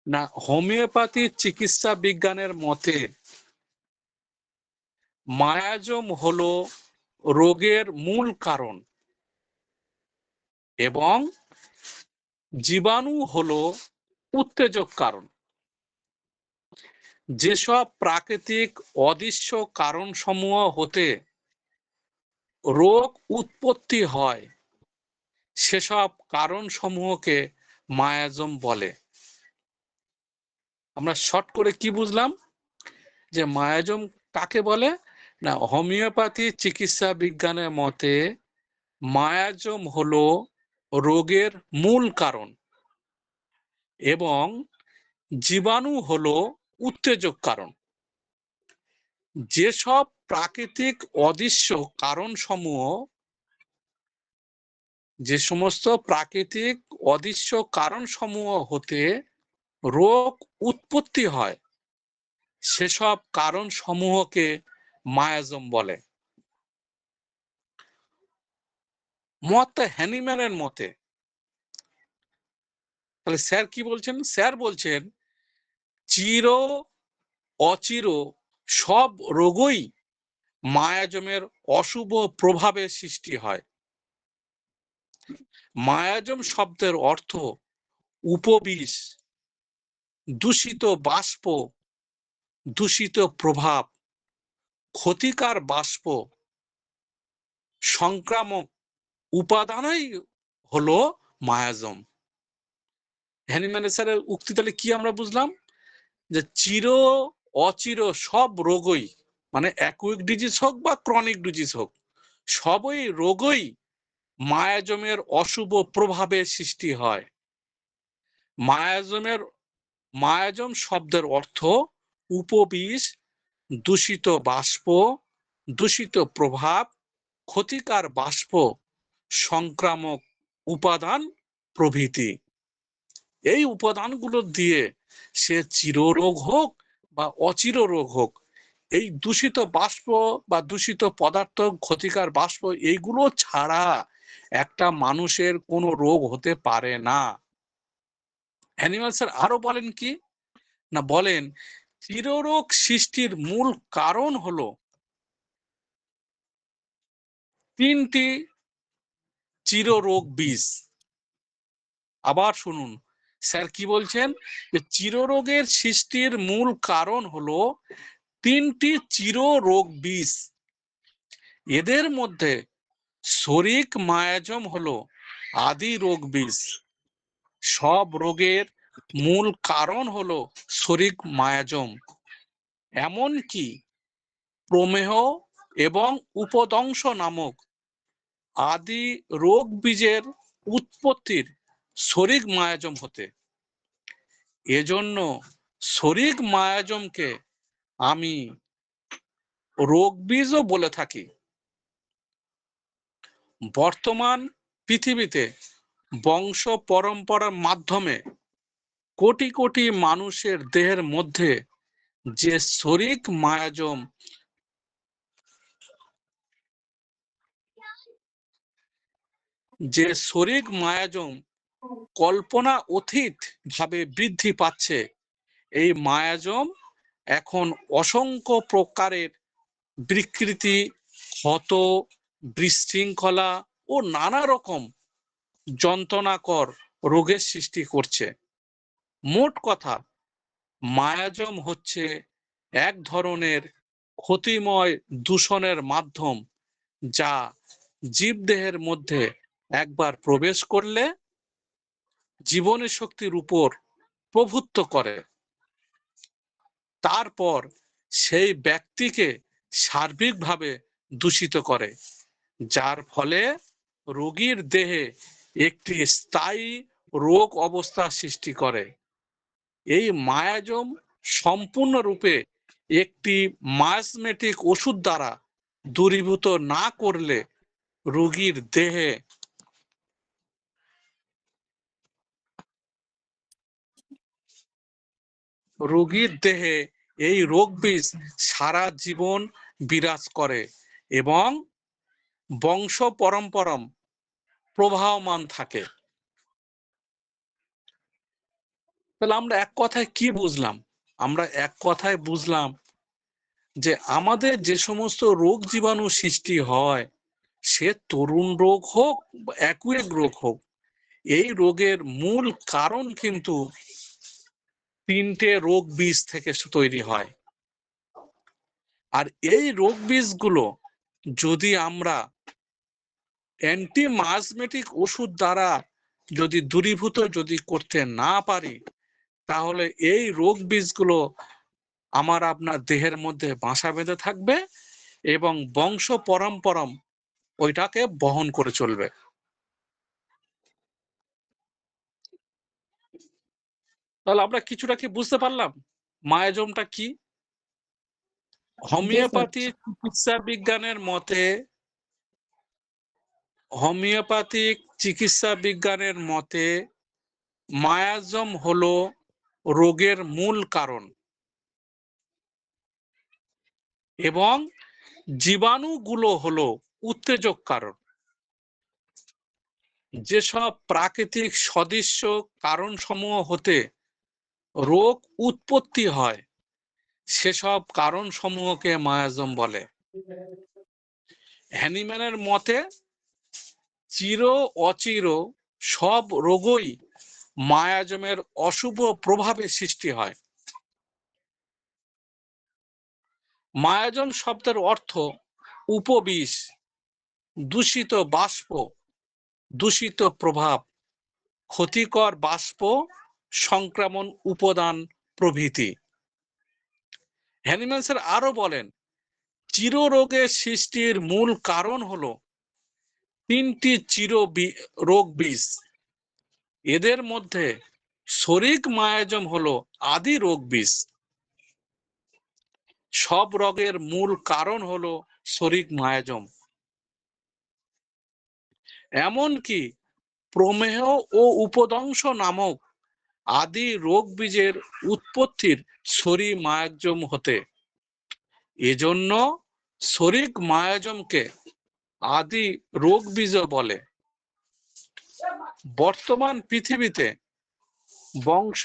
না, হোমিওপ্যাথি চিকিৎসা বিজ্ঞানের মতে মায়াজম হলো রোগের মূল কারণ এবং জীবাণু হলো উত্তেজক কারণ। যেসব প্রাকৃতিক অদৃশ্য কারণ সমূহ হতে রোগ উৎপত্তি হয় সেসব কারণ সমূহকে মায়াজম বলে। আমরা শর্ট করে কি বুঝলাম যে মায়াজম কাকে বলে না, হোমিওপ্যাথি চিকিৎসা বিজ্ঞানের মতে মায়াজম হলো রোগের মূল কারণ এবং জীবাণু হলো উত্তেজক কারণ। যেসব প্রাকৃতিক অদৃশ্য কারণসমূহ, যে সমস্ত প্রাকৃতিক অদৃশ্য কারণসমূহ হতে রোগ উৎপত্তি হয়, সেসব কারণ সমূহকে মায়াজম বলে। মত হ্যানিম্যানের মতে, তাহলে স্যার কি বলছেন? স্যার বলছেন চির অচির সব রোগই মায়াজমের অশুভ প্রভাবের সৃষ্টি হয়। মায়াজম শব্দের অর্থ উপবিষ, দূষিত বাষ্প, দূষিত প্রভাব, ক্ষতিকার বাষ্প, সংক্রামক উপাদানই হলো মায়াজম। হ্যানিম্যানের স্যারের উক্তি তাহলে কি আমরা বুঝলাম? যে চির অচির সব রোগই, মানে অ্যাকুইক ডিজিজ হোক বা ক্রনিক ডিজিজ হোক, সবই রোগই মায়াজমের অশুভ প্রভাবের সৃষ্টি হয়। মায়াজম শব্দের অর্থ উপবিষ, দূষিত বাষ্প, দূষিত প্রভাব, ক্ষতিকার বাষ্প, সংক্রামক উপাদান প্রভৃতি। এই উপাদানগুলো দিয়ে সে চিররোগ হোক বা অচির রোগ হোক, এই দূষিত বাষ্প বা দূষিত পদার্থ, ক্ষতিকার বাষ্প, এইগুলো ছাড়া একটা মানুষের কোনো রোগ হতে পারে না। অ্যানিম্যাল স্যার আরো বলেন কি না, বলেন চিররোগ সৃষ্টির মূল কারণ হলো তিনটি চিররোগ বীজ। আবার শুনুন স্যার কি বলছেন, যে চিররোগের সৃষ্টির মূল কারণ হলো তিনটি চিররোগ বীজ। এদের মধ্যে শরিক মায়াজম হলো আদি রোগ বীজ। সব রোগের মূল কারণ হলো শরিক মায়াজম। এমনকি প্রমেহ এবং উপদংশ নামক আদি রোগ বীজের উৎপত্তির শরিক মায়াজম হতে। এজন্য শরিক মায়াজমকে আমি রোগ বীজও বলে থাকি। বর্তমান পৃথিবীতে বংশ পরম্পরার মাধ্যমে কোটি কোটি মানুষের দেহের মধ্যে যে শরিক মায়াজম কল্পনা অতীত ভাবে বৃদ্ধি পাচ্ছে, এই মায়াজম এখন অসংখ্য প্রকারের বিকৃতি, ক্ষত, বিশৃঙ্খলা ও নানা রকম যন্ত্রণাকর রোগের সৃষ্টি করছে। মোট কথা, মায়াজম হচ্ছে এক ধরনের ক্ষতিময় দূষণের মাধ্যম, যা জীবদেহের মধ্যে একবার প্রবেশ করলে জীবনী শক্তির উপর প্রভুত্ব করে, তারপর সেই ব্যক্তিকে সার্বিকভাবে দূষিত করে, যার ফলে রোগীর দেহে একটি স্থায়ী রোগ অবস্থা সৃষ্টি করে। এই মায়াজম সম্পূর্ণরূপে একটি মায়াজমেটিক ওষুধ দ্বারা দূরীভূত না করলে রোগীর দেহে এই রোগ বীজ সারা জীবন বিরাজ করে এবং বংশ পরম্পরা প্রবাহমান থাকে। তাহলে আমরা এক কথায় কি বুঝলাম? আমরা এক কথায় বুঝলাম যে আমাদের যে সমস্ত রোগ জীবাণু সৃষ্টি হয়, সে তরুণ রোগ হোক বা অ্যাকুয়েট রোগ হোক, এই রোগের মূল কারণ কিন্তু তিনটে রোগ বীজ থেকে তৈরি হয়। আর এই রোগ বীজগুলো যদি আমরা অ্যান্টিমায়াজমেটিক ওষুধ দ্বারা যদি দূরীভূত যদি করতে না পারি, তাহলে এই রোগ বীজগুলো আমার আপনার দেহের মধ্যে বাসা বেঁধে থাকবে এবং বংশ পরম্পরা ওইটাকে বহন করে চলবে। তাহলে আমরা কিছুটা কি বুঝতে পারলাম মায়াজমটা কি? হোমিওপ্যাথি চিকিৎসা বিজ্ঞানের মতে, হোমিওপ্যাথিক চিকিৎসা বিজ্ঞানের মতে মায়াজম হলো রোগের মূল কারণ এবং জীবাণুগুলো হলো উত্তেজক কারণ। যেসব প্রাকৃতিক সদৃশ্য কারণসমূহ হতে রোগ উৎপত্তি হয় সেসব কারণসমূহকে মায়াজম বলে। হ্যানিম্যানের মতে চির অচির সব রোগই মায়াজমের অশুভ প্রভাবে সৃষ্টি হয়। মায়াজম শব্দের অর্থ উপবিষ, দূষিত বাষ্প, দূষিত প্রভাব, ক্ষতিকর বাষ্প, সংক্রমণ উপাদান প্রভৃতি। হ্যানিম্যান আরো বলেন চিররোগের সৃষ্টির মূল কারণ হলো তিনটি রোগ বিষ। এদের মধ্যে শরিক মায়াজম হলো আদি রোগ বিষ। সব রোগের মূল কারণ হলো শরিক মায়াজম। এমনকি প্রমেহ ও উপদংশ নামক আদি রোগ বীজের উৎপত্তির শরিক মায়াজম হতে। এজন্য শরিক মায়াজমকে আদি রোগ বীজ বলে। বর্তমান পৃথিবীতে বংশ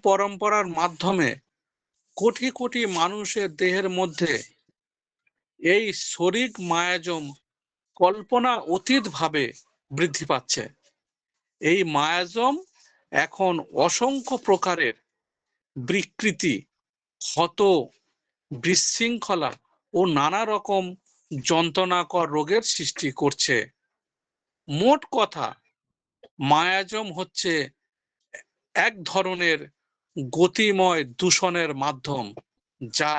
পরম্পরার মাধ্যমে কোটি কোটি মানুষের দেহের মধ্যে এই শরিক মায়াজম কল্পনা অতীত ভাবে বৃদ্ধি পাচ্ছে। এই মায়াজম এখন অসংখ্য প্রকারের বিকৃতি, ক্ষত, বিশৃঙ্খলা ও নানা রকম যন্ত্রণাকর রোগের সৃষ্টি করছে। মোট কথা মায়াজম হচ্ছে এক ধরনের গতিময় দূষণের মাধ্যম যা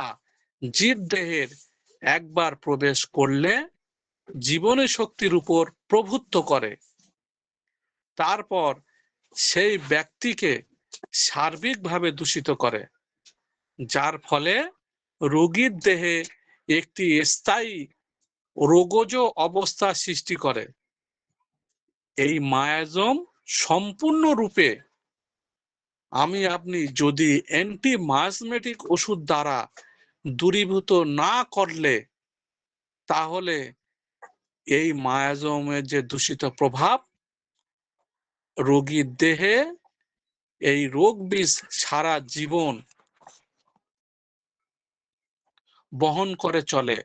জীব দেহের একবার প্রবেশ করলে জীবনী শক্তির উপর প্রভুত্ব করে, তারপর সেই ব্যক্তিকে সার্বিকভাবে দূষিত করে, যার ফলে রোগীর দেহে একটি স্থায়ী রোগজ অবস্থা সৃষ্টি করে। এই মায়াজম সম্পূর্ণরূপে আপনি যদি অ্যান্টিমায়াজমেটিক ওষুধ দ্বারা দূরীভূত না করলে, তাহলে এই মায়াজমের যে দূষিত প্রভাব রোগীর দেহে এই রোগ বিষ সারা জীবন বহন করে চলে।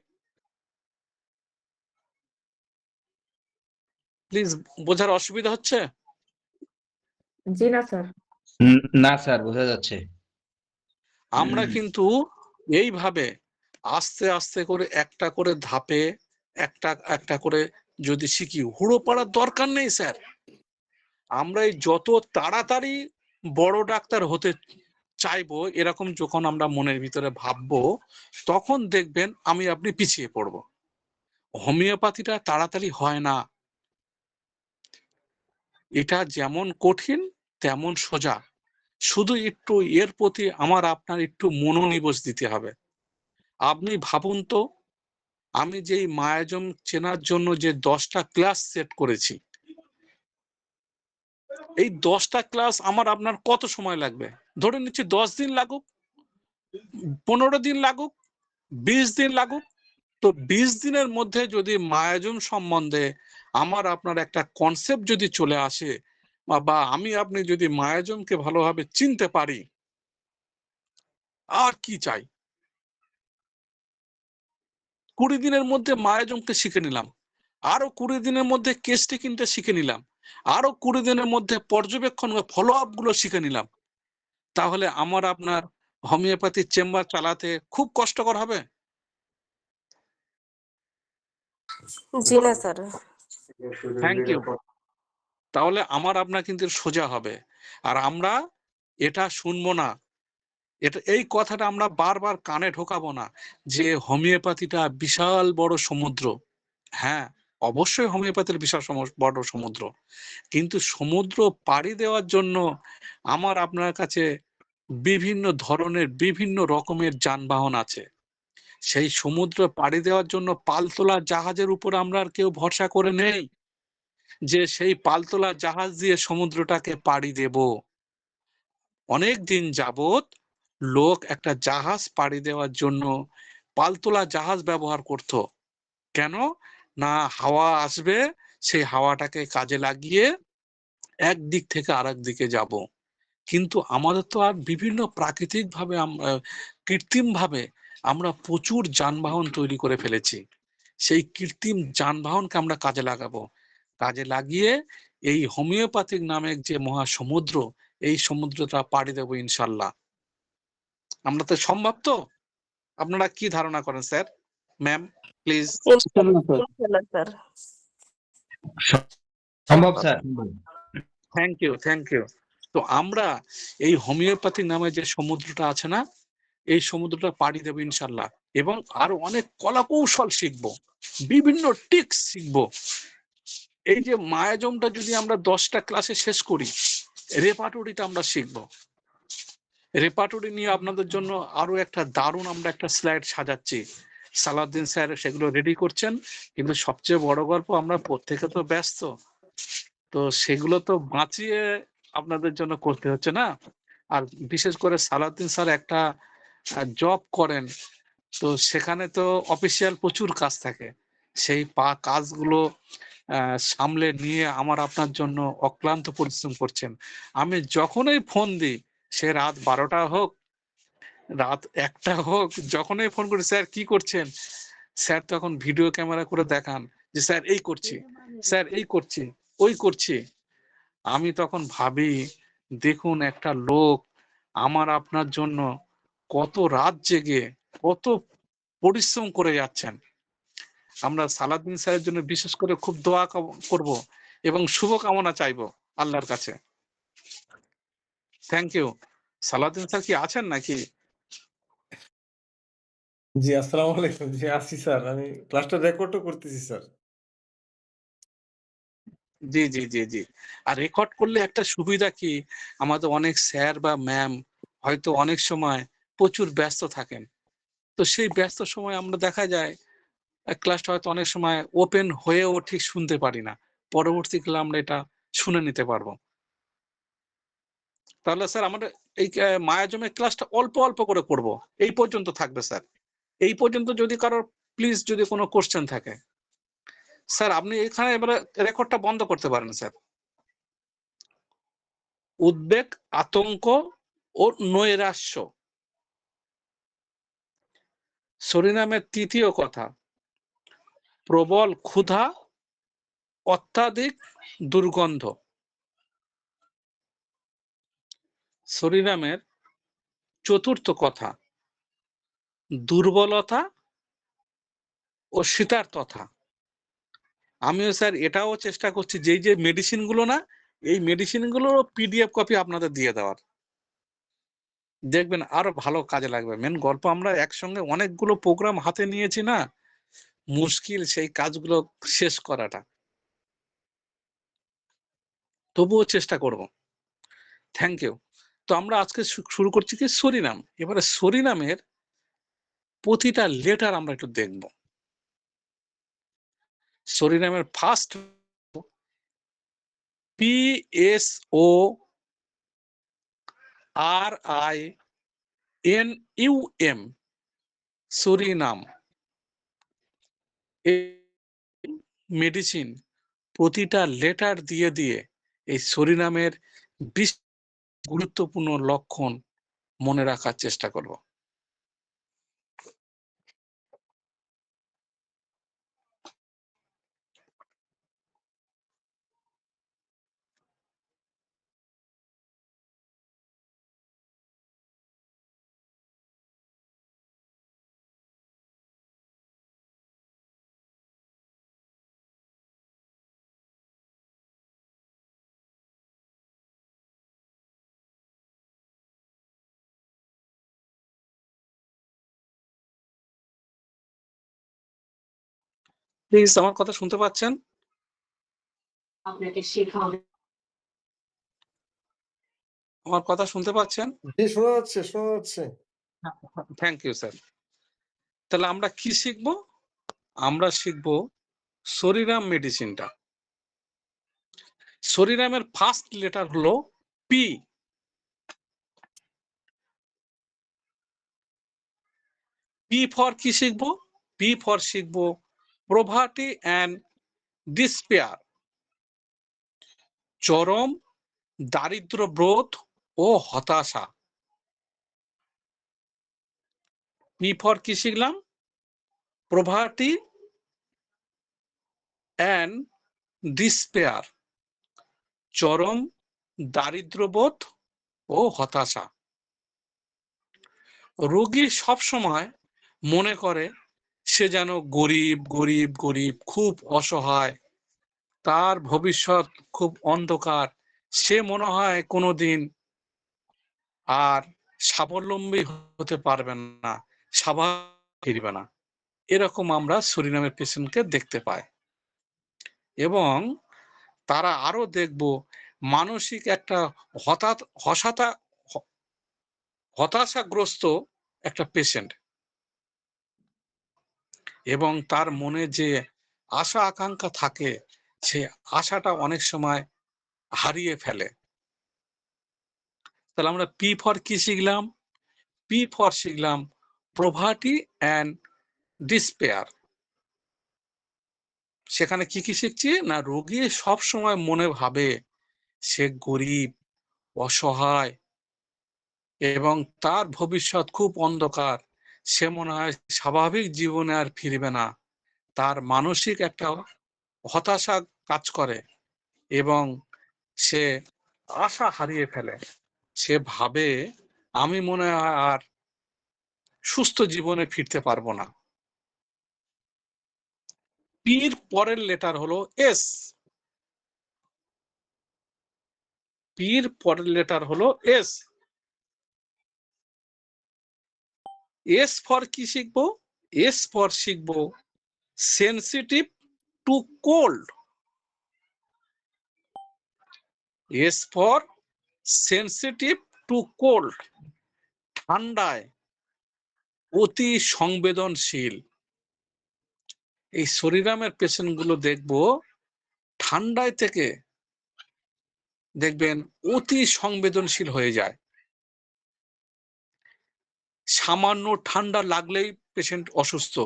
প্লিজ বোঝার অসুবিধা হচ্ছে? জি না স্যার। না স্যার, বোঝা যাচ্ছে। আমরা কিন্তু এইভাবে আস্তে আস্তে করে একটা করে ধাপে একটা একটা করে যদি শিখি, হুড়ো পাড়ার দরকার নেই স্যার। আমরা এই যত তাড়াতাড়ি বড় ডাক্তার হতে চাইবো এরকম যখন আমরা মনের ভিতরে ভাববো, তখন দেখবেন আপনি পিছিয়ে পড়বো। হোমিওপ্যাথিটা তাড়াতাড়ি হয় না, এটা যেমন কঠিন তেমন সোজা। শুধু একটু এর প্রতি আপনার একটু মনোনিবেশ দিতে হবে। আপনি ভাবুন তো, আমি যেই মায়াজম চেনার জন্য যে 10টা ক্লাস সেট করেছি, এই 10টা ক্লাস আপনার কত সময় লাগবে? ধরে নিচ্ছি 10 দিন লাগুক, 15 দিন লাগুক, 20 দিন লাগুক। তো 20 দিনের মধ্যে যদি মায়াজম সম্বন্ধে আপনার একটা কনসেপ্ট যদি চলে আসে, বা আপনি যদি মায়াজমকে ভালোভাবে চিনতে পারি, আর কি চাই? 20 দিনের মধ্যে মায়াজমকে শিখে নিলাম, আরো 20 দিনের মধ্যে কেস টেকিংটা শিখে নিলাম, আরো 20 দিনের মধ্যে পর্যবেক্ষণ ফলো আপ গুলো শিখে নিলাম, তাহলে আপনার হোমিওপ্যাথির চেম্বার চালাতে খুব কষ্টকর হবে? জি না স্যার। Thank you. তাহলে আপনার কিন্তু সোজা হবে। আর আমরা এটা শুনবো না, এই কথাটা আমরা বারবার কানে ঢোকাবো না যে হোমিওপ্যাথিটা বিশাল বড় সমুদ্র। হ্যাঁ, অবশ্যই হোমিওপ্যাথির বিশাল বড় সমুদ্র, কিন্তু সমুদ্র পাড়ি দেওয়ার জন্য আমার আপনার কাছে বিভিন্ন ধরনের বিভিন্ন রকমের যানবাহন আছে। সেই সমুদ্র পাড়ি দেওয়ার জন্য পালতোলা জাহাজের উপর আমরা আর কেউ ভরসা করে নেই যে সেই পালতোলা জাহাজ দিয়ে সমুদ্রটাকে পাড়ি দেব। অনেক দিন যাবত লোক একটা জাহাজ পাড়ি দেওয়ার জন্য পালতোলা জাহাজ ব্যবহার করত। কেন না, হাওয়া আসবে, সেই হাওয়াটাকে কাজে লাগিয়ে এক দিক থেকে আরেক দিকে যাব। কিন্তু আমাদের তো আর বিভিন্ন প্রাকৃতিক ভাবে কৃত্রিম ভাবে আমরা প্রচুর যানবাহন তৈরি করে ফেলেছি। সেই কৃত্রিম যানবাহনকে আমরা কাজে লাগাবো, কাজে লাগিয়ে এই হোমিওপ্যাথিক নামে যে মহাসমুদ্র, এই সমুদ্রটা পাড়ি দেবো ইনশাল্লাহ। আমরা তো সম্ভব তো? আপনারা কি ধারণা করেন স্যার, ম্যাম, প্লিজ? ইনশাআল্লাহ স্যার। সম্ভব sir. Thank you, thank you. তো আমরা এই হোমিওপ্যাথিক নামে যে সমুদ্রটা আছে না, এই সমুদ্রটা পাড়ি দেবো ইনশাল্লাহ, এবং আরো অনেক কলা কৌশল শিখবো, বিভিন্ন টিক্স শিখবো। এই যে মায়াজমটা যদি আমরা 10টা ক্লাসে শেষ করি, রেপার্টরিটা আমরা শিখবো। রেপার্টরি নিয়ে আপনাদের জন্য আরো একটা দারুণ আমরা একটা স্লাইড সাজাচ্ছি। সালাউদ্দিন স্যার সেগুলো রেডি করছেন, কিন্তু সবচেয়ে বড় গল্প আমরা প্রত্যেকে তো ব্যস্ত, তো সেগুলো তো বাঁচিয়ে আপনাদের জন্য করতে হচ্ছে না। আর বিশেষ করে সালাউদ্দিন স্যার একটা জব করেন, তো সেখানে তো অফিসিয়াল প্রচুর কাজ থাকে, সেই কাজগুলো সামলে নিয়ে আমার আপনার জন্য অক্লান্ত পরিশ্রম করছেন। আমি যখনই ফোন দিই, সে রাত 12টা হোক, রাত 1টা হোক, যখনই ফোন করি, স্যার কি করছেন, স্যার তখন ভিডিও ক্যামেরা করে দেখান যে স্যার এই করছি, স্যার এই করছি, ওই করছি। আমি তখন ভাবি, দেখুন একটা লোক আমার আপনার জন্য কত রাত জেগে কত পরিশ্রম করে যাচ্ছেন। আমরা সালাউদ্দিন স্যারের জন্য বিশেষ করে খুব দোয়া করব এবং শুভকামনা চাইবো আল্লাহর কাছে। Thank you. সালাউদ্দিন স্যার কি আছেন নাকি? জি, আসসালামু আলাইকুম। জি, আছি স্যার। আমি ক্লাসটা রেকর্ডও করতেছি স্যার। জি, জি, জি, জি। আর রেকর্ড করলে একটা সুবিধা কি, আমাদের অনেক স্যার বা ম্যাম হয়তো অনেক সময় প্রচুর ব্যস্ত থাকেন, তো সেই ব্যস্ত সময় আমরা দেখা যায় ক্লাসটা হয়তো অনেক সময় ওপেন হয়েও ঠিক শুনতে পারি না, পরবর্তীকালে আমরা এটা শুনে নিতে পারবো। তাহলে স্যার আমাদের এই মায়াজমের ক্লাসটা অল্প অল্প করে করব, এই পর্যন্ত থাকবে স্যার। এই পর্যন্ত যদি কারোর প্লিজ যদি কোনো কোশ্চেন থাকে, স্যার আপনি এখানে এবারে রেকর্ডটা বন্ধ করতে পারেন স্যার। উদ্বেগ, আতঙ্ক ও নৈরাশ্য। সরিনামের তৃতীয় কথা, প্রবল ক্ষুধা, অত্যাধিক দুর্গন্ধ। সরিনামের চতুর্থ কথা, দুর্বলতা ও শীতার্ততা। আমিও স্যার এটাও চেষ্টা করছি যে মেডিসিন গুলো না, এই মেডিসিন গুলোর পিডিএফ কপি আপনাদের দিয়ে দেওয়ার, দেখবেন আরো ভালো কাজে লাগবে। মেন গল্প আমরা একসঙ্গে অনেকগুলো প্রোগ্রাম হাতে নিয়েছি না, মুশকিল সেই কাজগুলো শেষ করাটা, তবুও চেষ্টা করব। Thank you. তো আমরা আজকে শুরু করছি কি সরিনাম। এবারে সরিনামের প্রতিটা লেটার আমরা একটু দেখব। সরিনামের first PSO RINUM, psorinum. Medicine প্রতিটা লেটার দিয়ে দিয়ে এই সরিনামের গুরুত্বপূর্ণ লক্ষণ মনে রাখার চেষ্টা করব। প্লিজ আমার কথা শুনতে পাচ্ছেন? আমার কথা শুনতে পাচ্ছেন? জি, শোনা যাচ্ছে, শোনা যাচ্ছে। Thank you sir. তাহলে আমরা কি শিখবো? আমরা শিখবো শরীরাম মেডিসিনটা। শরীরামের ফার্স্ট লেটার হলো পি। পি ফর কি শিখবো? পি ফর শিখবো প্রভার্টি অ্যান্ড ডিসপেয়ার, চরম দারিদ্র্যবোধ ও হতাশা। পি ফর কি শিখলাম? প্রভার্টি অ্যান্ড ডিসপেয়ার, চরম দারিদ্র্যবোধ ও হতাশা। রোগী সবসময় মনে করে সে যেন গরিব গরিব গরিব, খুব অসহায়, তার ভবিষ্যৎ খুব অন্ধকার, সে মনে হয় কোনোদিন আর স্বাবলম্বী হতে পারবে না, স্বাভাবিক ফিরবে না। এরকম আমরা সুরিনামের পেশেন্টকে দেখতে পাই। এবং তারা আরো দেখব মানসিক একটা হতাশাগ্রস্ত একটা পেশেন্ট, এবং তার মনে যে আশা আকাঙ্ক্ষা থাকে সে আশাটা অনেক সময় হারিয়ে ফেলে। তাহলে আমরা পি ফর কি শিখলাম? পি ফর শিখলাম প্রভার্টি অ্যান্ড ডিসপেয়ার। সেখানে কি কি শিখছি না, রোগী সব সময় মনে ভাবে সে গরিব, অসহায় এবং তার ভবিষ্যৎ খুব অন্ধকার, সে মনে হয় স্বাভাবিক জীবনে আর ফিরবে না। তার মানসিক একটা হতাশা কাজ করে এবং সে আশা হারিয়ে ফেলে। সে ভাবে আমি মনে হয় আর সুস্থ জীবনে ফিরতে পারবো না। পির পরের লেটার হলো এস। পির পরের লেটার হলো এস। এস ফর কি শিখবো? এস ফর শিখবো sensitive to cold. S for sensitive to cold, ঠান্ডায় অতি সংবেদনশীল। এই শরীরামের পেশেন্ট গুলো দেখবো ঠান্ডায় থেকে দেখবেন অতি সংবেদনশীল হয়ে যায়। সামান্য ঠান্ডা লাগলেই পেশেন্ট অসুস্থ।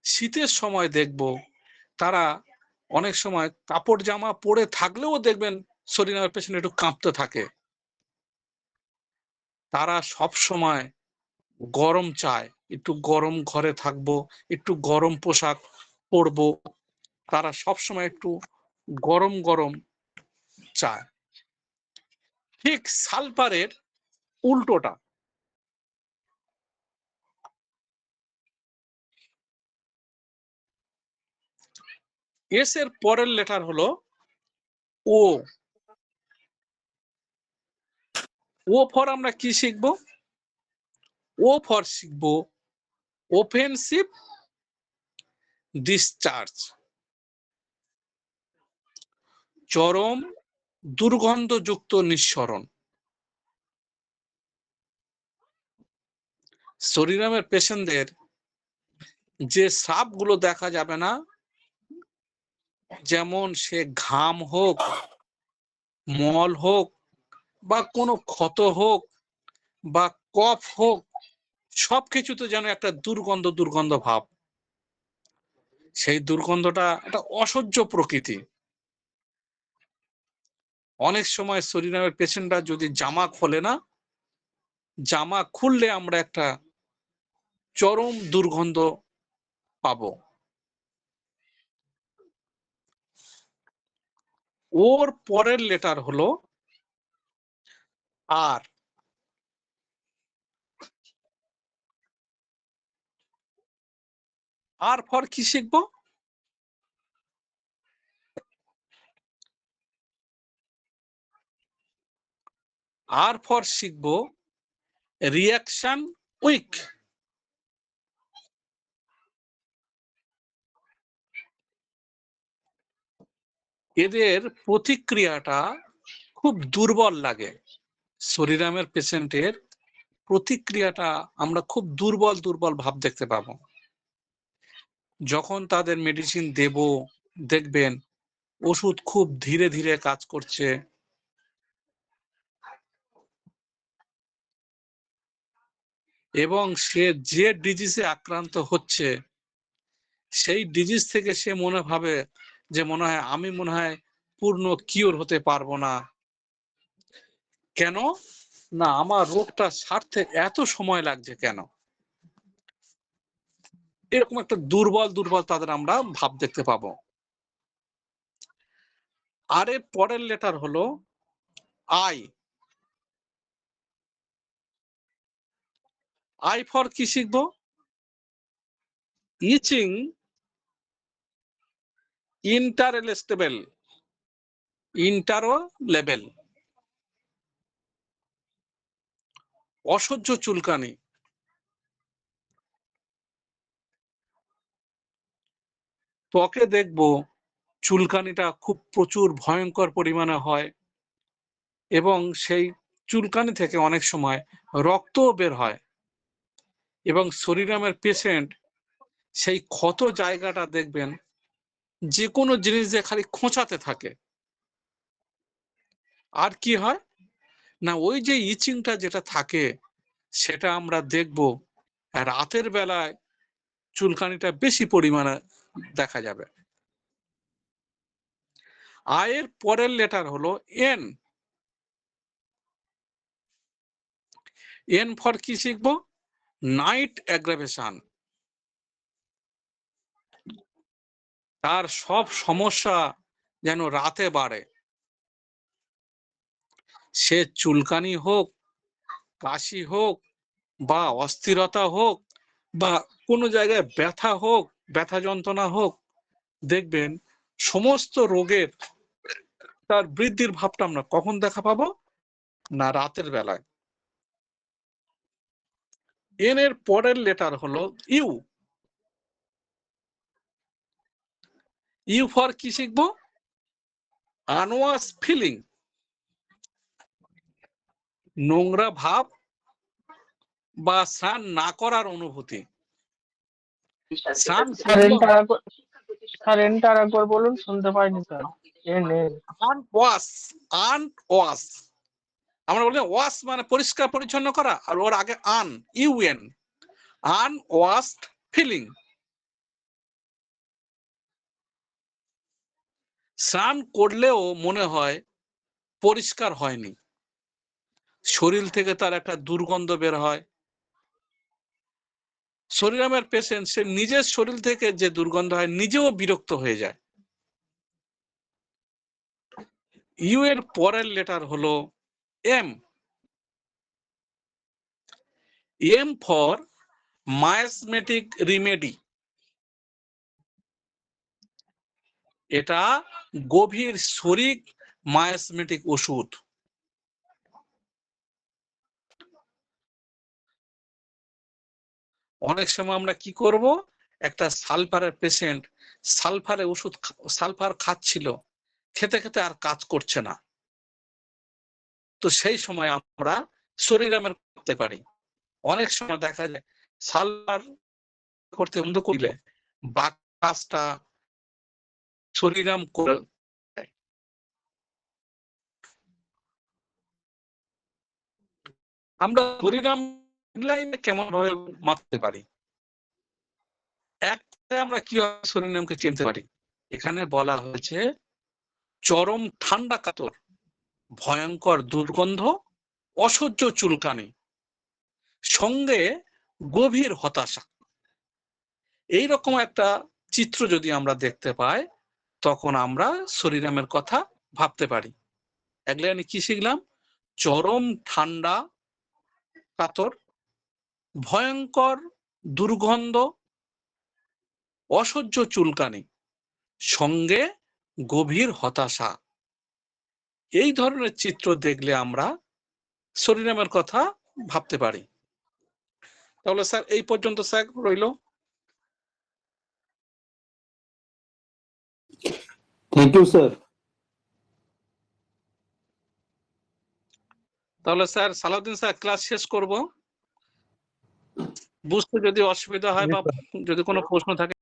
শীতের সময় দেখব তারা অনেক সময় কাপড় জামা পরে থাকলেও দেখবেন শরীরের পেশেন্ট একটু কাঁপতে থাকে। তারা সব সময় গরম চায়, একটু গরম ঘরে থাকবো, একটু গরম পোশাক পরবো। তারা সব সময় একটু গরম গরম চায়। ঠিক সালফারের উল্টোটা। এস এর পরের লেটার হলো ও। ও ফর আমরা কি শিখবো? ও ফর শিখবো অফেন্সিভ ডিসচার্জ, চরম দুর্গন্ধযুক্ত নিঃসরণ। শরীরামের পেশেন্টদের যে সাপগুলো দেখা যাবে না, যেমন সে ঘাম হোক, মল হোক, বা কোনো ক্ষত হোক, বা কফ হোক, সবকিছুতে যেন একটা দুর্গন্ধ দুর্গন্ধ ভাব। সেই দুর্গন্ধটা একটা অসহ্য প্রকৃতি। অনেক সময় শরীরের পেশেন্টরা যদি জামা খোলে না, জামা খুললে আমরা একটা চরম দুর্গন্ধ পাবো। ওর পরের লেটার হলো আর। আর ফর কি শিখবো? আর ফর শিখবো রিয়াকশন উইক। এদের প্রতিক্রিয়াটা খুব দুর্বল লাগে। শরীরামের পেশেন্টের প্রতিক্রিয়াটা আমরা খুব দুর্বল দুর্বল ভাব দেখতে পাবো। যখন তাদের মেডিসিন দেব, দেখবেন ওষুধ খুব ধীরে ধীরে কাজ করছে, এবং সে যে ডিজিজে আক্রান্ত হচ্ছে সেই ডিজিজ থেকে সে মনে ভাবে যে মনে হয় আমি মনে হয় পূর্ণ কিওর হতে পারবো না। কেন না, আমার রোগটা সারতে এত সময় লাগছে কেন? এরকম একটা দুর্বল দুর্বল তাদের আমরা ভাব দেখতে পাবো। আর এর পরের লেটার হলো আই। আই ফর কি শিখবো? ইচিং, ইন্টারলেস্টেবল, ইন্টারো লেভেল, অসহ্য চুলকানি। ত্বকে দেখবো চুলকানিটা খুব প্রচুর ভয়ঙ্কর পরিমাণে হয়, এবং সেই চুলকানি থেকে অনেক সময় রক্তও বের হয়, এবং শরীরামের পেশেন্ট সেই ক্ষত জায়গাটা দেখবেন যে কোনো জিনিস দিয়ে খালি খোঁচাতে থাকে। আর কি হয় না, ওই যে ইচিংটা যেটা থাকে সেটা আমরা দেখব রাতের বেলায় চুলকানিটা বেশি পরিমাণে দেখা যাবে। আয়ের পরের লেটার হলো এন। এন ফর কি শিখবো? Night aggravation. তার সব সমস্যা যেন রাতে বাড়ে। সে চুলকানি হোক, কাশি হোক, বা অস্থিরতা হোক, বা কোনো জায়গায় ব্যথা হোক, ব্যথা যন্ত্রণা হোক, দেখবেন সমস্ত রোগের তার বৃদ্ধির ভাবটা আমরা কখন দেখা পাবো না, রাতের বেলায়। এন এর পরের লেটার হলো ইউ। ইউ ফর কি শিখবো? আনওয়াশ ফিলিং, নোংরা ভাব বা স্নান না করার অনুভূতি। স্নান স্যার এনটা আরেকবার বলুন, শুনতে পাইনি স্যার। এন এন আনওয়াশ, আনওয়াশ আমরা বলি ওয়াশ মানে পরিষ্কার পরিচ্ছন্ন করা, আর ওর আগে আন, ইউএন, আনওয়াশড ফিলিং। স্নান করলেও মনে হয় পরিষ্কার হয়নি, শরীর থেকে তার একটা দুর্গন্ধ বের হয়। শরীরামের পেশেন্ট সে নিজের শরীর থেকে যে দুর্গন্ধ হয় নিজেও বিরক্ত হয়ে যায়। ইউ এর পরের লেটার হলো M. M for miasmatic remedy. এটা গভীর শরীর মায়াসমেটিক ওষুধ। অনেক সময় আমরা কি করব, একটা সালফারের পেশেন্ট সালফারের ওষুধ, সালফার খাচ্ছিল, খেতে খেতে আর কাজ করছে না, তো সেই সময় আমরা শরীরামের করতে পারি। অনেক সময় দেখা যায় সালফার করতে বন্ধ করলে বাতাসটা শরীরাম করে। আমরা শরীরাম কেমন ভাবে মাপতে পারি? একটা আমরা কিভাবে শরীরামকে চিনতে পারি? এখানে বলা হয়েছে চরম ঠান্ডা কাতর, ভয়ঙ্কর দুর্গন্ধ, অসহ্য চুলকানি, সঙ্গে গভীর হতাশা। এইরকম একটা চিত্র যদি আমরা দেখতে পাই তখন আমরা শরীরামের কথা ভাবতে পারি। এগুলো আমি কি শিখলাম? চরম ঠান্ডা কাতর, ভয়ঙ্কর দুর্গন্ধ, অসহ্য চুলকানি, সঙ্গে গভীর হতাশা। এই ধরনের চিত্র দেখলে আমরা শরীরামের কথা ভাবতে পারি। তাহলে স্যার এই পর্যন্ত স্যার রইল। Thank you sir. তাহলে স্যার সালাউদ্দিন স্যার ক্লাস শেষ করব। বুঝতে যদি অসুবিধা হয় বা যদি কোনো প্রশ্ন থাকে